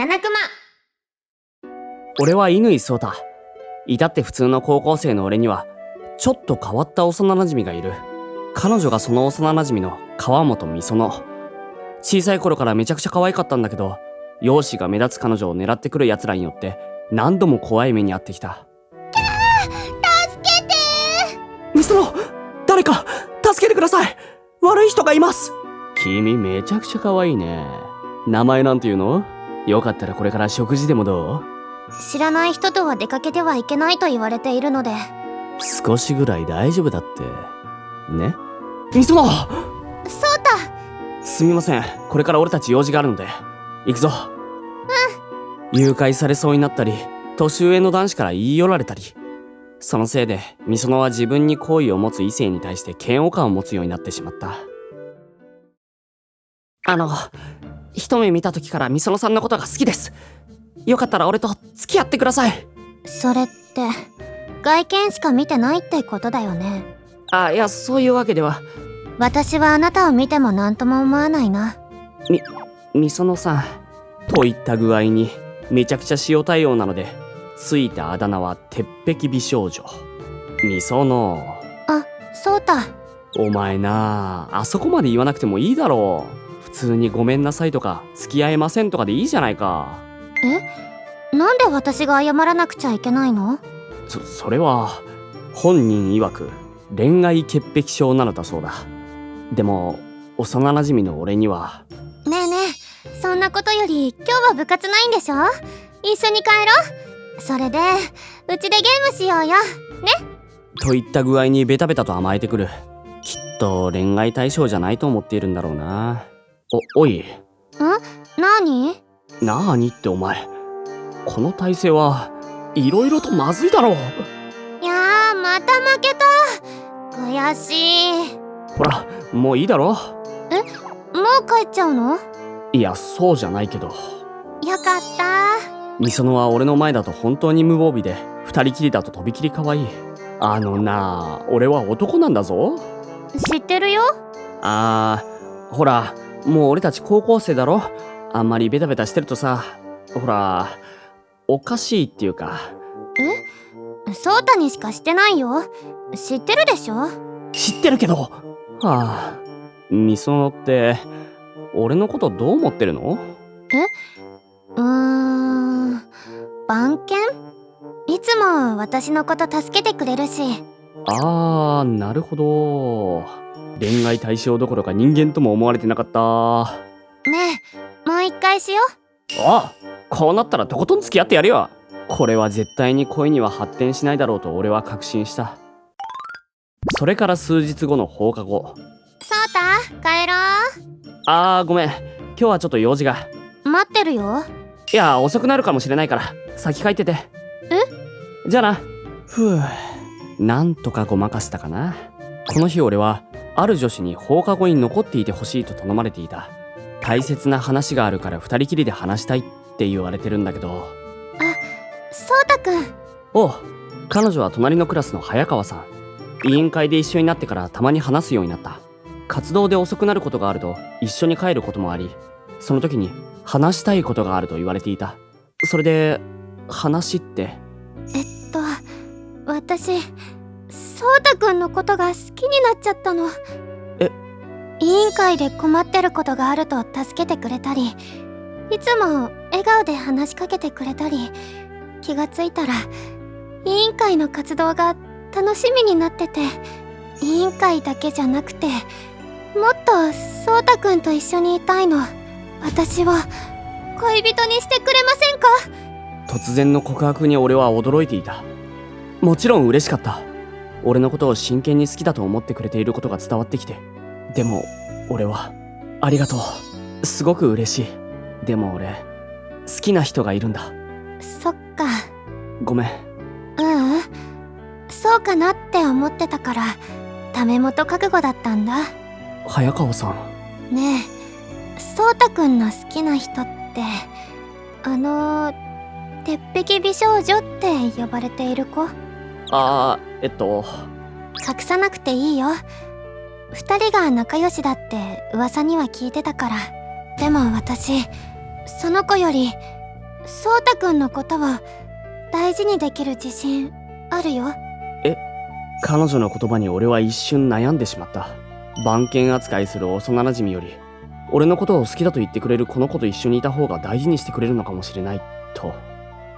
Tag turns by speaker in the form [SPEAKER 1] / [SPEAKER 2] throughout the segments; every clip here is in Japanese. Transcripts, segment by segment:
[SPEAKER 1] 七熊。
[SPEAKER 2] 俺は乾颯太。至って普通の高校生の俺にはちょっと変わった幼馴染がいる。彼女がその幼馴染の川本美園。小さい頃からめちゃくちゃ可愛かったんだけど、容姿が目立つ彼女を狙ってくる奴らによって何度も怖い目に遭ってきた。
[SPEAKER 1] 助けて
[SPEAKER 2] 美園、誰か助けてください。悪い人がいます。君めちゃくちゃ可愛いね。名前なんていうの？よかったらこれから食事でもどう？
[SPEAKER 1] 知らない人とは出かけてはいけないと言われているので。
[SPEAKER 2] 少しぐらい大丈夫だってね。美園、
[SPEAKER 1] そうた。
[SPEAKER 2] すみません、これから俺たち用事があるので行くぞ。誘拐されそうになったり、年上の男子から言い寄られたり、そのせいで美園は自分に好意を持つ異性に対して嫌悪感を持つようになってしまった。一目見た時から美園さんのことが好きです。よかったら俺と付き合ってください。
[SPEAKER 1] それって外見しか見てないってことだよね。
[SPEAKER 2] いや、そういうわけでは。
[SPEAKER 1] 私はあなたを見ても何とも思わないな。
[SPEAKER 2] 美園さんといった具合にめちゃくちゃ塩対応なので、ついたあだ名は鉄壁美少女美園。
[SPEAKER 1] あ、そうた。
[SPEAKER 2] お前なあ、あそこまで言わなくてもいいだろう。普通にごめんなさいとか付き合えませんとかでいいじゃないか。
[SPEAKER 1] なんで私が謝らなくちゃいけないの？
[SPEAKER 2] それは本人曰く恋愛潔癖症なのだそうだ。でも幼馴染の俺には。
[SPEAKER 1] ねえねえ、そんなことより今日は部活ないんでしょ？一緒に帰ろう。それでうちでゲームしようよね。
[SPEAKER 2] といった具合にベタベタと甘えてくる。きっと恋愛対象じゃないと思っているんだろうな。おい。
[SPEAKER 1] なに
[SPEAKER 2] ってお前、この体勢はいろいろとまずいだろう。
[SPEAKER 1] いやー、また負けた。悔しい。
[SPEAKER 2] ほら、もういいだろ。
[SPEAKER 1] もう帰っちゃうの？
[SPEAKER 2] いや、そうじゃないけど。
[SPEAKER 1] よかった。
[SPEAKER 2] 美園は俺の前だと本当に無防備で、二人きりだととびきり可愛い。俺は男なんだぞ。
[SPEAKER 1] 知ってるよ。
[SPEAKER 2] ほら、もう俺たち高校生だろ。あんまりベタベタしてるとさ、ほら、おかしいっていうか。
[SPEAKER 1] そうたにしかしてないよ。知ってるでしょ？
[SPEAKER 2] 知ってるけど。美園って俺のことどう思ってるの？
[SPEAKER 1] 番犬？いつも私のこと助けてくれるし。
[SPEAKER 2] なるほど。恋愛対象どころか人間とも思われてなかった。
[SPEAKER 1] ねえ、もう一回しよ
[SPEAKER 2] う。こうなったらとことん付き合ってやるよ。これは絶対に恋には発展しないだろうと俺は確信した。それから数日後の放課後。
[SPEAKER 1] そうた、帰ろう。
[SPEAKER 2] ごめん、今日はちょっと用事が。
[SPEAKER 1] 待ってるよ。
[SPEAKER 2] いや、遅くなるかもしれないから先帰ってて。じゃあな。なんとかごまかしたかな。この日俺はある女子に放課後に残っていてほしいと頼まれていた。大切な話があるから二人きりで話したいって言われてるんだけど。
[SPEAKER 1] そうたくん。
[SPEAKER 2] 彼女は隣のクラスの早川さん。委員会で一緒になってからたまに話すようになった。活動で遅くなることがあると一緒に帰ることもあり、その時に話したいことがあると言われていた。それで話って。
[SPEAKER 1] 私、そうたくんのことが好きになっちゃったの。委員会で困ってることがあると助けてくれたり、いつも笑顔で話しかけてくれたり、気がついたら委員会の活動が楽しみになってて、委員会だけじゃなくてもっとそうたくんと一緒にいたいの。私を恋人にしてくれませんか？
[SPEAKER 2] 突然の告白に俺は驚いていた。もちろん嬉しかった。俺のことを真剣に好きだと思ってくれていることが伝わってきて。でも俺は、ありがとう、すごく嬉しい。でも俺好きな人がいるんだ。
[SPEAKER 1] そっか。
[SPEAKER 2] ごめん。
[SPEAKER 1] そうかなって思ってたからダメ元覚悟だったんだ。
[SPEAKER 2] 早川さん。
[SPEAKER 1] ねえ、そうたくんの好きな人って鉄壁美少女って呼ばれている子？隠さなくていいよ。二人が仲良しだって噂には聞いてたから。でも私、その子よりそうたくんのことは大事にできる自信あるよ。
[SPEAKER 2] 彼女の言葉に俺は一瞬悩んでしまった。番犬扱いする幼馴染より俺のことを好きだと言ってくれるこの子と一緒にいた方が大事にしてくれるのかもしれないと。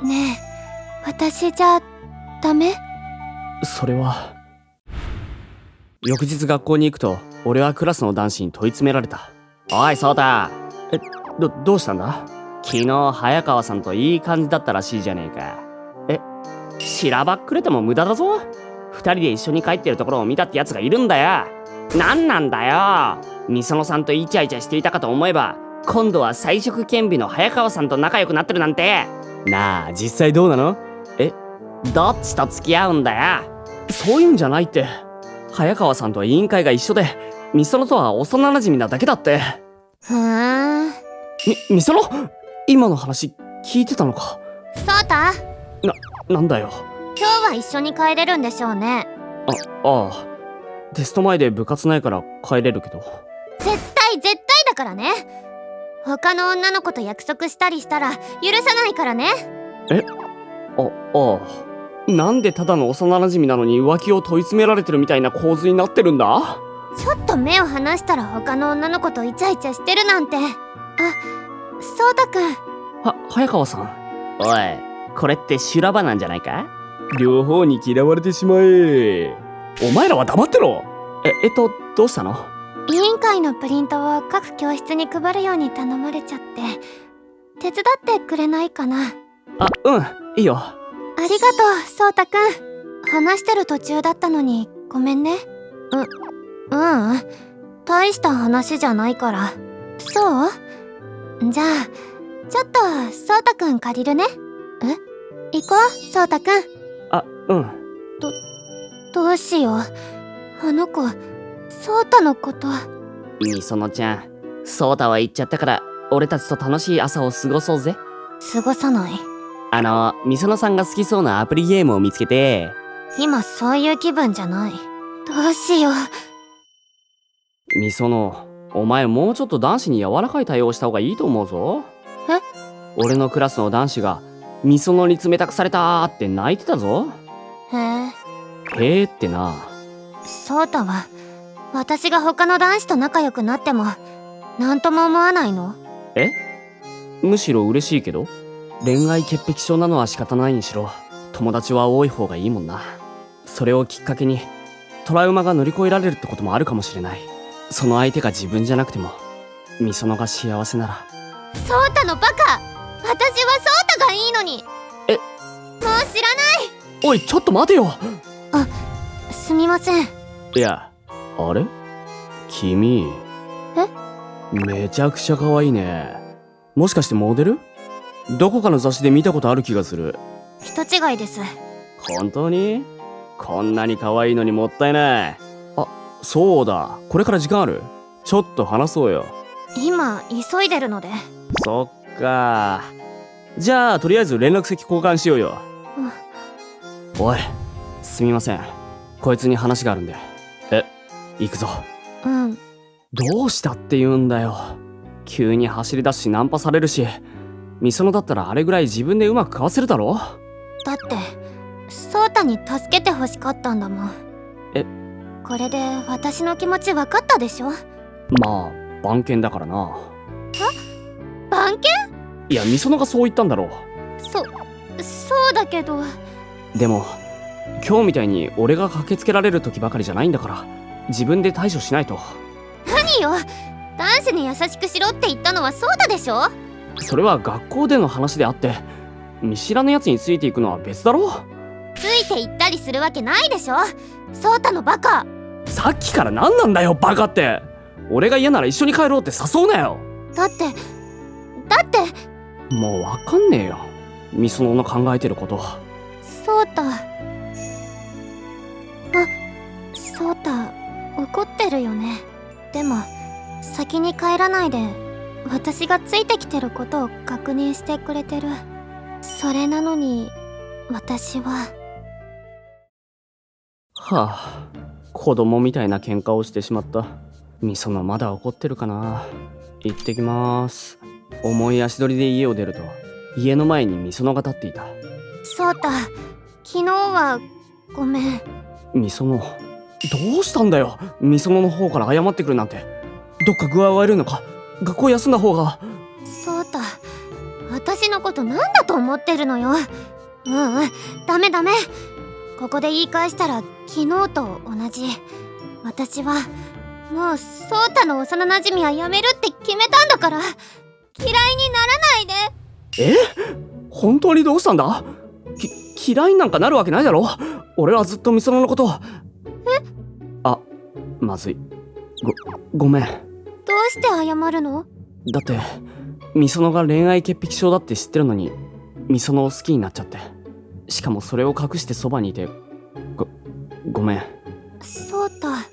[SPEAKER 1] ねえ、私じゃダメ？
[SPEAKER 2] それは。翌日学校に行くと俺はクラスの男子に問い詰められた。おいそうた。どうしたんだ？昨日早川さんといい感じだったらしいじゃねえか。しらばっくれても無駄だぞ。二人で一緒に帰ってるところを見たってやつがいるんだよ。なんなんだよ。みそのさんとイチャイチャしていたかと思えば今度は才色兼備の早川さんと仲良くなってるなんて。なあ実際どうなの？どっちと付き合うんだよ。そういうんじゃないって。早川さんとは委員会が一緒でみそのとは幼馴染なだけだって。
[SPEAKER 1] ふーん。
[SPEAKER 2] みその今の話聞いてたのか？
[SPEAKER 1] そうた、
[SPEAKER 2] なんだよ。
[SPEAKER 1] 今日は一緒に帰れるんでしょうね。
[SPEAKER 2] ああ、テスト前で部活ないから帰れるけど。
[SPEAKER 1] 絶対だからね。他の女の子と約束したりしたら許さないからね。
[SPEAKER 2] なんでただの幼馴染なのに浮気を問い詰められてるみたいな構図になってるんだ？
[SPEAKER 1] ちょっと目を離したら他の女の子とイチャイチャしてるなんて。そうたくん。
[SPEAKER 2] 早川さん。おい、これって修羅場なんじゃないか？両方に嫌われてしまえ。お前らは黙ってろ。どうしたの？
[SPEAKER 1] 委員会のプリントを各教室に配るように頼まれちゃって手伝ってくれないかな？
[SPEAKER 2] いいよ。
[SPEAKER 1] ありがとう、そうたくん。話してる途中だったのにごめんね。大した話じゃないから。そう？じゃあちょっとそうたくん借りるね。行こう、そうたくん。どうしよう。あの子、そうたのこと。
[SPEAKER 2] みそのちゃん、そうたは行っちゃったから俺たちと楽しい朝を過ごそうぜ。
[SPEAKER 1] 過ごさない。
[SPEAKER 2] みそのさんが好きそうなアプリゲームを見つけて。
[SPEAKER 1] 今そういう気分じゃない。どうしよう。
[SPEAKER 2] みその、お前もうちょっと男子に柔らかい対応した方がいいと思うぞ。俺のクラスの男子がみそのに冷たくされたって泣いてたぞ。へえってな。
[SPEAKER 1] そうたは私が他の男子と仲良くなってもなんとも思わないの？
[SPEAKER 2] むしろ嬉しいけど。恋愛潔癖症なのは仕方ないにしろ友達は多い方がいいもんな。それをきっかけにトラウマが乗り越えられるってこともあるかもしれない。その相手が自分じゃなくてもみそのが幸せなら。
[SPEAKER 1] そうたのバカ。私はそうたがいいのに。もう知らない。
[SPEAKER 2] おいちょっと待てよ。
[SPEAKER 1] すみません。
[SPEAKER 2] いや、あれ？君めちゃくちゃ可愛いね。もしかしてモデル？どこかの雑誌で見たことある気がする。
[SPEAKER 1] 人違いです。
[SPEAKER 2] 本当に？こんなに可愛いのにもったいない。そうだ、これから時間ある？ちょっと話そうよ。
[SPEAKER 1] 今急いでるので。
[SPEAKER 2] そっか。じゃあとりあえず連絡先交換しようよ。おい、すみません、こいつに話があるんで。行くぞ。どうしたって言うんだよ。急に走り出すしナンパされるし、みそのだったらあれぐらい自分でうまくかわせるだろ。
[SPEAKER 1] だってそうたに助けてほしかったんだもん。これで私の気持ち分かったでしょ？
[SPEAKER 2] まあ番犬だからな。
[SPEAKER 1] 番犬？
[SPEAKER 2] いやみそのがそう言ったんだろう。
[SPEAKER 1] そうだけど。
[SPEAKER 2] でも今日みたいに俺が駆けつけられる時ばかりじゃないんだから自分で対処しないと。
[SPEAKER 1] 何よ、男子に優しくしろって言ったのはそうたでしょ？
[SPEAKER 2] それは学校での話であって見知らぬやつについていくのは別だろ。
[SPEAKER 1] ついていったりするわけないでしょ、そうたのバカ。
[SPEAKER 2] さっきから何なんだよバカって。俺が嫌なら一緒に帰ろうって誘うなよ。
[SPEAKER 1] だって
[SPEAKER 2] もうわかんねえよみそのの考えてること。
[SPEAKER 1] そうた怒ってるよね。でも先に帰らないで私がついてきてることを確認してくれてる。それなのに私は。
[SPEAKER 2] 子供みたいな喧嘩をしてしまった。みそのまだ怒ってるかな。行ってきます。重い足取りで家を出ると家の前にみそのが立っていた。
[SPEAKER 1] そうた、昨日はごめん。
[SPEAKER 2] みその、どうしたんだよ。みそのの方から謝ってくるなんて。どっか具合悪いのか。学校休んだ方が。
[SPEAKER 1] そうた、私のことなんだと思ってるのよ。ダメ。ここで言い返したら昨日と同じ。私はもうそうたの幼なじみはやめるって決めたんだから、嫌いにならないで。
[SPEAKER 2] 本当にどうしたんだ？嫌いになんかなるわけないだろ。俺はずっとみそののことを。あ、まずい。ごめん。
[SPEAKER 1] どうして謝るの？
[SPEAKER 2] だってみそのが恋愛潔癖症だって知ってるのにみそのを好きになっちゃって、しかもそれを隠してそばにいてごめん。
[SPEAKER 1] そうた、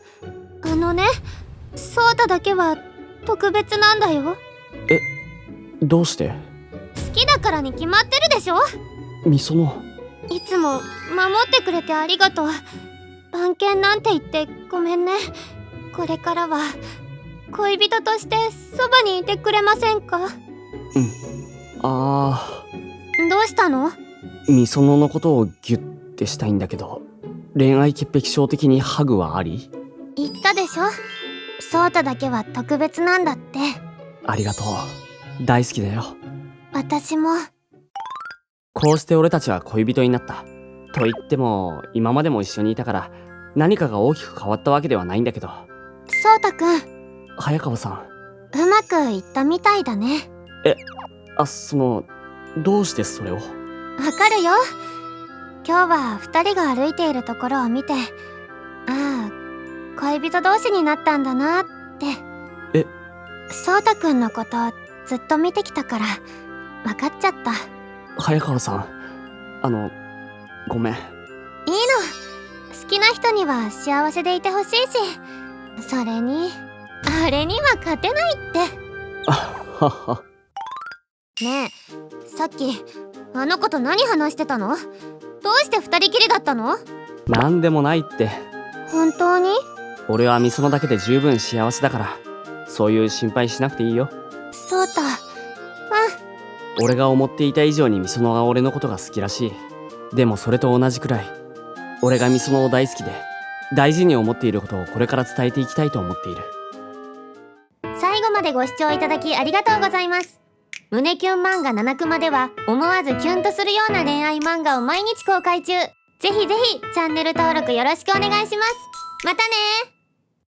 [SPEAKER 1] そうただけは特別なんだよ。
[SPEAKER 2] どうして？
[SPEAKER 1] 好きだからに決まってるでしょ。
[SPEAKER 2] みその、
[SPEAKER 1] いつも守ってくれてありがとう。番犬なんて言ってごめんね。これからは恋人としてそばにいてくれませんか？どうしたの？
[SPEAKER 2] みそののことをギュッてしたいんだけど、恋愛潔癖症的にハグはあり？
[SPEAKER 1] 言ったでしょ。そうただけは特別なんだって。
[SPEAKER 2] ありがとう。大好きだよ。
[SPEAKER 1] 私も。
[SPEAKER 2] こうして俺たちは恋人になった。と言っても今までも一緒にいたから何かが大きく変わったわけではないんだけど。
[SPEAKER 1] そうたくん、
[SPEAKER 2] 早川さん、
[SPEAKER 1] うまくいったみたいだね。
[SPEAKER 2] どうしてそれを？
[SPEAKER 1] わかるよ。今日は二人が歩いているところを見て、ああ、恋人同士になったんだなって。そうたくんのことずっと見てきたから分かっちゃった。
[SPEAKER 2] 早川さん、ごめん。
[SPEAKER 1] いいの。好きな人には幸せでいてほしいし、それにあれには勝てないって。
[SPEAKER 2] はは。
[SPEAKER 1] ねえ、さっきあの子と何話してたの？どうして二人きりだったの？
[SPEAKER 2] なんでもないって。
[SPEAKER 1] 本当に？
[SPEAKER 2] 俺はみそのだけで十分幸せだから、そういう心配しなくていいよ。
[SPEAKER 1] そうた、
[SPEAKER 2] 俺が思っていた以上にみそのが俺のことが好きらしい。でもそれと同じくらい俺がみそのを大好きで大事に思っていることをこれから伝えていきたいと思っている。
[SPEAKER 1] 最後までご視聴いただきありがとうございます。胸キュン漫画7クマでは思わずキュンとするような恋愛漫画を毎日公開中。ぜひぜひチャンネル登録よろしくお願いします。またねー。